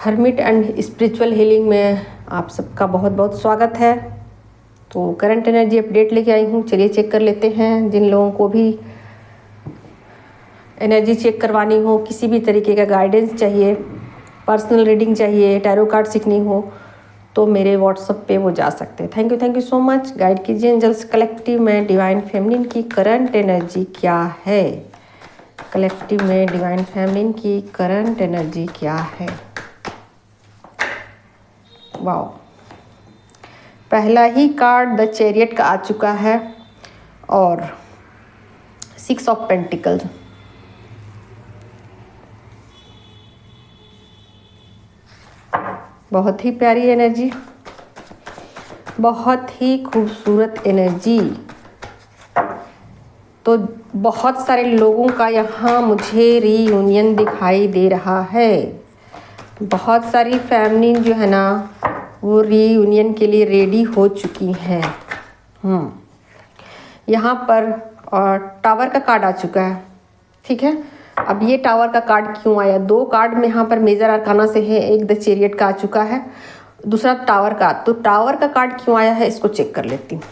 Hermit and spiritual healing में आप सबका बहुत बहुत स्वागत है। तो करंट एनर्जी अपडेट लेके आई हूँ, चलिए चेक कर लेते हैं। जिन लोगों को भी एनर्जी चेक करवानी हो, किसी भी तरीके का गाइडेंस चाहिए, पर्सनल रीडिंग चाहिए, टैरो कार्ड सीखनी हो, तो मेरे व्हाट्सएप पे वो जा सकते हैं। Thank you so much. Guide कीजिए एंजल्स, कलेक्टिव में डिवाइन फेमिनिन की करंट एनर्जी क्या है। कलेक्टिव में डिवाइन फेमिनिन की करंट एनर्जी क्या है। वाओ, पहला ही कार्ड द चैरियट का आ चुका है और 6 ऑफ पेंटिकल्स। बहुत ही प्यारी एनर्जी, बहुत ही खूबसूरत एनर्जी। तो बहुत सारे लोगों का यहाँ मुझे रीयूनियन दिखाई दे रहा है। बहुत सारी फैमिली जो है ना वो रीयूनियन के लिए रेडी हो चुकी हैं। यहाँ पर टावर का कार्ड आ चुका है, ठीक है। अब ये टावर का कार्ड क्यों आया? 2 कार्ड में यहाँ पर मेजर आर्काना से है, एक द चैरियट का आ चुका है, दूसरा टावर का। तो टावर का कार्ड क्यों आया है इसको चेक कर लेती हूँ।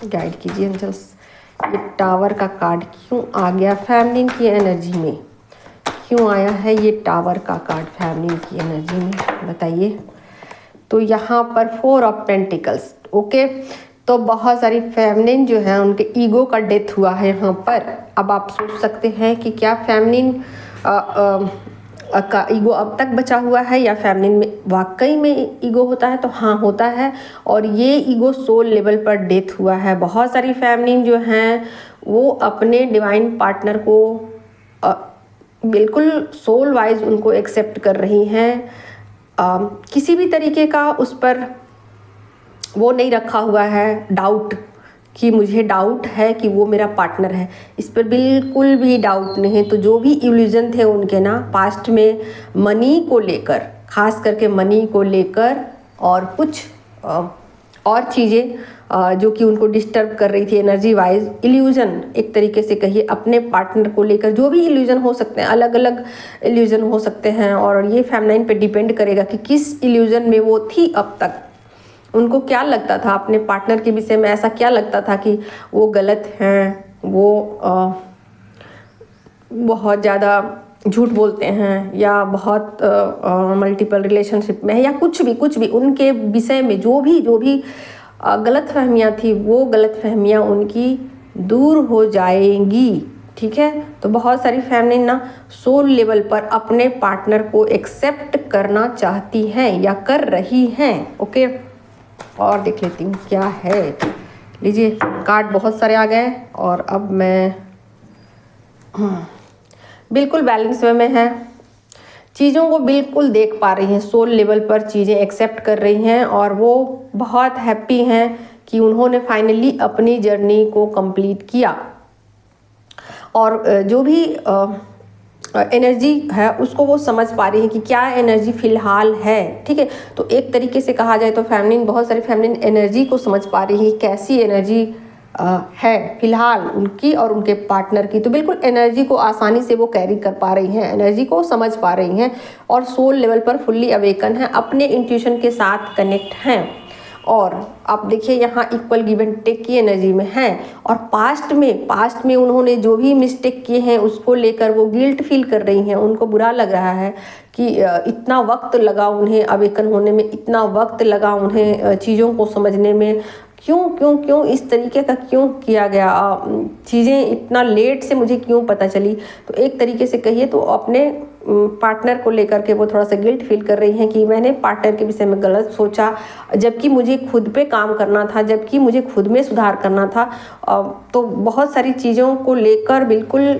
गाइड कीजिए एंजल्स, ये टावर का कार्ड क्यों आ गया फैमिली की एनर्जी में? क्यों आया है ये टावर का कार्ड फैमिली की एनर्जी में, बताइए। तो यहाँ पर 4 ऑफ पेंटिकल्स, ओके। तो बहुत सारी फेमिनिन जो है उनके ईगो का डेथ हुआ है यहाँ पर। अब आप सोच सकते हैं कि क्या फेमिनिन का ईगो अब तक बचा हुआ है या फेमिनिन में वाकई में ईगो होता है? तो हाँ, होता है। और ये ईगो सोल लेवल पर डेथ हुआ है। बहुत सारी फेमिनिन जो हैं वो अपने डिवाइन पार्टनर को बिल्कुल सोल वाइज उनको एक्सेप्ट कर रही हैं। किसी भी तरीके का उस पर वो नहीं रखा हुआ है डाउट कि मुझे डाउट है कि वो मेरा पार्टनर है। इस पर बिल्कुल भी डाउट नहीं है। तो जो भी इल्यूजन थे उनके ना पास्ट में मनी को लेकर, खास करके मनी को लेकर और कुछ और चीज़ें जो कि उनको डिस्टर्ब कर रही थी एनर्जी वाइज, इल्यूजन एक तरीके से कहिए अपने पार्टनर को लेकर। जो भी इल्यूजन हो सकते हैं, अलग अलग इल्यूजन हो सकते हैं और ये फेमिनाइन पे डिपेंड करेगा कि किस इल्यूजन में वो थी अब तक। उनको क्या लगता था अपने पार्टनर के विषय में? ऐसा क्या लगता था कि वो गलत हैं, वो बहुत ज़्यादा झूठ बोलते हैं या बहुत मल्टीपल रिलेशनशिप में है या कुछ भी उनके विषय में जो भी गलत फहमियाँ थी, वो गलत फहमियाँ उनकी दूर हो जाएंगी, ठीक है। तो बहुत सारी फैमिली ना सोल लेवल पर अपने पार्टनर को एक्सेप्ट करना चाहती हैं या कर रही हैं, ओके। और देख लेती हूँ क्या है। लीजिए, कार्ड बहुत सारे आ गए और अब मैं बिल्कुल बैलेंस में है, चीज़ों को बिल्कुल देख पा रही हैं, सोल लेवल पर चीज़ें एक्सेप्ट कर रही हैं और वो बहुत हैप्पी हैं कि उन्होंने फाइनली अपनी जर्नी को कंप्लीट किया। और जो भी एनर्जी है उसको वो समझ पा रही है कि क्या एनर्जी फ़िलहाल है, ठीक है। तो एक तरीके से कहा जाए तो फेमिनिन, बहुत सारी फेमिनिन एनर्जी को समझ पा रही है कैसी एनर्जी है फिलहाल उनकी और उनके पार्टनर की। तो बिल्कुल एनर्जी को आसानी से वो कैरी कर पा रही हैं, एनर्जी को समझ पा रही हैं और सोल लेवल पर फुल्ली अवेकन है, अपने इंट्यूशन के साथ कनेक्ट हैं। और आप देखिए यहाँ इक्वल गिव एंड टेक की एनर्जी में हैं। और पास्ट में उन्होंने जो भी मिस्टेक किए हैं उसको लेकर वो गिल्ट फील कर रही हैं। उनको बुरा लग रहा है कि इतना वक्त लगा उन्हें अवेकन होने में, इतना वक्त लगा उन्हें चीज़ों को समझने में। क्यों इस तरीके का क्यों किया गया, चीज़ें इतना लेट से मुझे क्यों पता चली? तो एक तरीके से कहिए तो अपने पार्टनर को लेकर के वो थोड़ा सा गिल्ट फील कर रही हैं कि मैंने पार्टनर के विषय में गलत सोचा, जबकि मुझे खुद पे काम करना था, जबकि मुझे खुद में सुधार करना था। तो बहुत सारी चीज़ों को लेकर बिल्कुल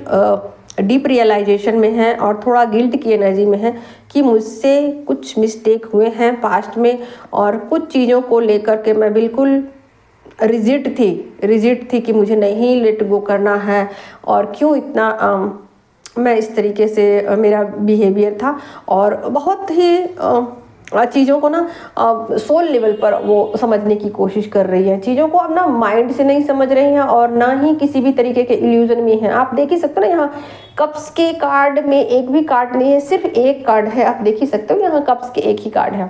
डीप रियलाइजेशन में है और थोड़ा गिल्ट की एनर्जी में है कि मुझसे कुछ मिस्टेक हुए हैं पास्ट में और कुछ चीज़ों को लेकर के मैं बिल्कुल रिजिड थी कि मुझे नहीं लेट गो करना है और क्यों इतना मैं इस तरीके से मेरा बिहेवियर था। और बहुत ही चीज़ों को ना सोल लेवल पर वो समझने की कोशिश कर रही है। चीज़ों को अब ना माइंड से नहीं समझ रही हैं और ना ही किसी भी तरीके के इल्यूजन में हैं। आप देख ही सकते हो ना, यहाँ कप्स के कार्ड में एक भी कार्ड नहीं है, सिर्फ एक कार्ड है। आप देख ही सकते हो यहाँ कप्स के एक ही कार्ड है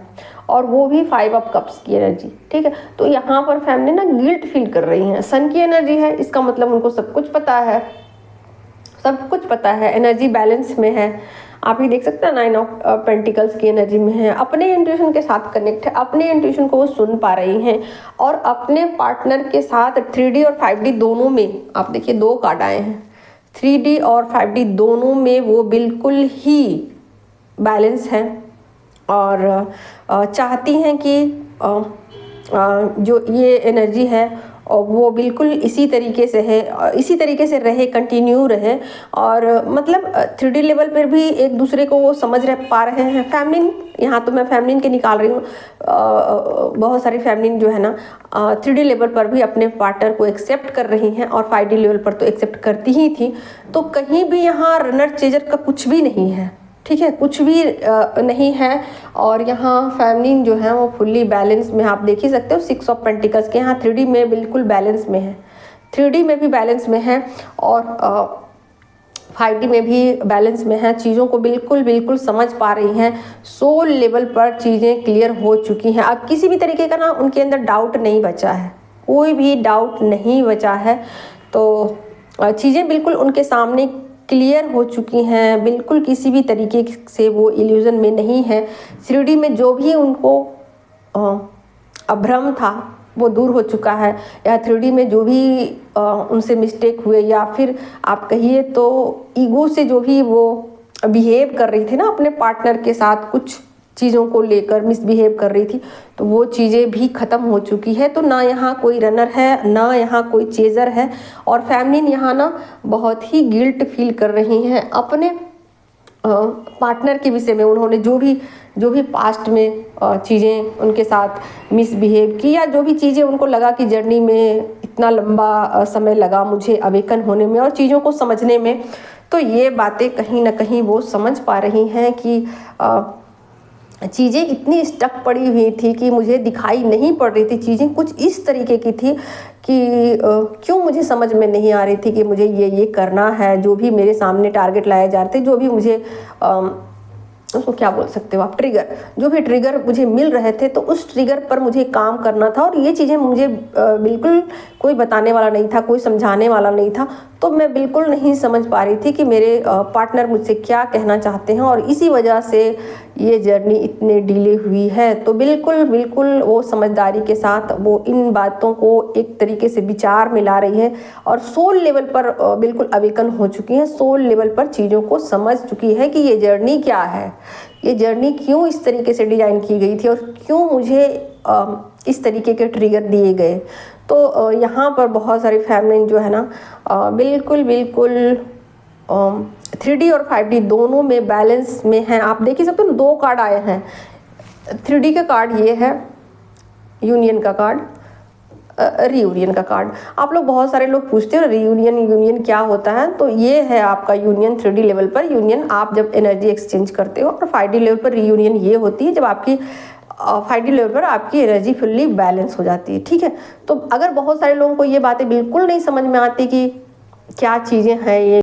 और वो भी 5 ऑफ कप्स की एनर्जी। ठीक है, तो यहाँ पर फैमिली ना गिल्ट फील कर रही है। सन की एनर्जी है, इसका मतलब उनको सब कुछ पता है, सब कुछ पता है, एनर्जी बैलेंस में है। आप ही देख सकते हैं 9 ऑफ पेंटिकल्स की एनर्जी में है, अपने इंट्यूशन के साथ कनेक्ट है, अपने इंट्यूशन को वो सुन पा रही हैं और अपने पार्टनर के साथ 3D और 5D दोनों में, आप देखिए 2 कार्ड आए हैं, 3D और 5D दोनों में वो बिल्कुल ही बैलेंस है और चाहती हैं कि जो ये एनर्जी है और वो बिल्कुल इसी तरीके से है, इसी तरीके से रहे, कंटिन्यू रहे। और मतलब 3D लेवल पर भी एक दूसरे को वो समझ पा रहे हैं। फैमिलीन, यहाँ तो मैं फैमिलीन के निकाल रही हूँ, बहुत सारी फैमिलीन जो है ना 3D लेवल पर भी अपने पार्टनर को एक्सेप्ट कर रही हैं और 5D लेवल पर तो एक्सेप्ट करती ही थी। तो कहीं भी यहाँ रनर चेजर का कुछ भी नहीं है, ठीक है, कुछ भी नहीं है। और यहाँ फैमिलीन जो है वो फुल्ली बैलेंस में, आप देख ही सकते हो 6 ऑफ पेंटिकल्स के यहाँ 3D में बिल्कुल बैलेंस में है, 3D में भी बैलेंस में है और 5D में भी बैलेंस में है। चीज़ों को बिल्कुल बिल्कुल समझ पा रही हैं, सोल लेवल पर चीज़ें क्लियर हो चुकी हैं। अब किसी भी तरीके का ना उनके अंदर डाउट नहीं बचा है, कोई भी डाउट नहीं बचा है। तो चीज़ें बिल्कुल उनके सामने क्लियर हो चुकी हैं, बिल्कुल किसी भी तरीके से वो इल्यूजन में नहीं है। 3D में जो भी उनको अभ्रम था वो दूर हो चुका है, या 3D में जो भी उनसे मिस्टेक हुए, या फिर आप कहिए तो ईगो से जो भी वो बिहेव कर रही थी ना अपने पार्टनर के साथ, कुछ चीज़ों को लेकर मिसबिहेव कर रही थी, तो वो चीज़ें भी ख़त्म हो चुकी है। तो ना यहाँ कोई रनर है, ना यहाँ कोई चेजर है। और फैमिलीन यहाँ ना बहुत ही गिल्ट फील कर रही हैं अपने पार्टनर के विषय में। उन्होंने जो भी पास्ट में चीज़ें उनके साथ मिसबिहेव की, या जो भी चीज़ें उनको लगा कि जर्नी में इतना लंबा समय लगा मुझे अवेकन होने में और चीज़ों को समझने में, तो ये बातें कहीं ना कहीं वो समझ पा रही हैं कि चीज़ें इतनी स्टक पड़ी हुई थी कि मुझे दिखाई नहीं पड़ रही थी। चीज़ें कुछ इस तरीके की थी कि क्यों मुझे समझ में नहीं आ रही थी कि मुझे ये करना है। जो भी मेरे सामने टारगेट लाए जा रहे थे, जो भी मुझे उसको क्या बोल सकते हो आप, ट्रिगर, जो भी ट्रिगर मुझे मिल रहे थे, तो उस ट्रिगर पर मुझे काम करना था। और ये चीज़ें मुझे बिल्कुल कोई बताने वाला नहीं था, कोई समझाने वाला नहीं था। तो मैं बिल्कुल नहीं समझ पा रही थी कि मेरे पार्टनर मुझसे क्या कहना चाहते हैं, और इसी वजह से ये जर्नी इतने डिले हुई है। तो बिल्कुल बिल्कुल वो समझदारी के साथ वो इन बातों को एक तरीके से विचार में ला रही है और सोल लेवल पर बिल्कुल अवेकन हो चुकी है। सोल लेवल पर चीज़ों को समझ चुकी है कि ये जर्नी क्या है, ये जर्नी क्यों इस तरीके से डिज़ाइन की गई थी और क्यों मुझे इस तरीके के ट्रिगर दिए गए। तो यहाँ पर बहुत सारी फैमिली जो है ना बिल्कुल बिल्कुल 3D और 5D दोनों में बैलेंस में हैं। आप देख ही सकते हो 2 कार्ड आए हैं। 3D का कार्ड ये है, यूनियन का कार्ड, रीयूनियन का कार्ड। आप लोग बहुत सारे लोग पूछते हो यूनियन क्या होता है, तो ये है आपका यूनियन 3D लेवल पर। यूनियन आप जब एनर्जी एक्सचेंज करते हो, और 5D लेवल पर रीयूनियन ये होती है जब आपकी 5D लेवल पर आपकी एनर्जी फुल्ली बैलेंस हो जाती है। ठीक है, तो अगर बहुत सारे लोगों को ये बातें बिल्कुल नहीं समझ में आती कि क्या चीज़ें हैं ये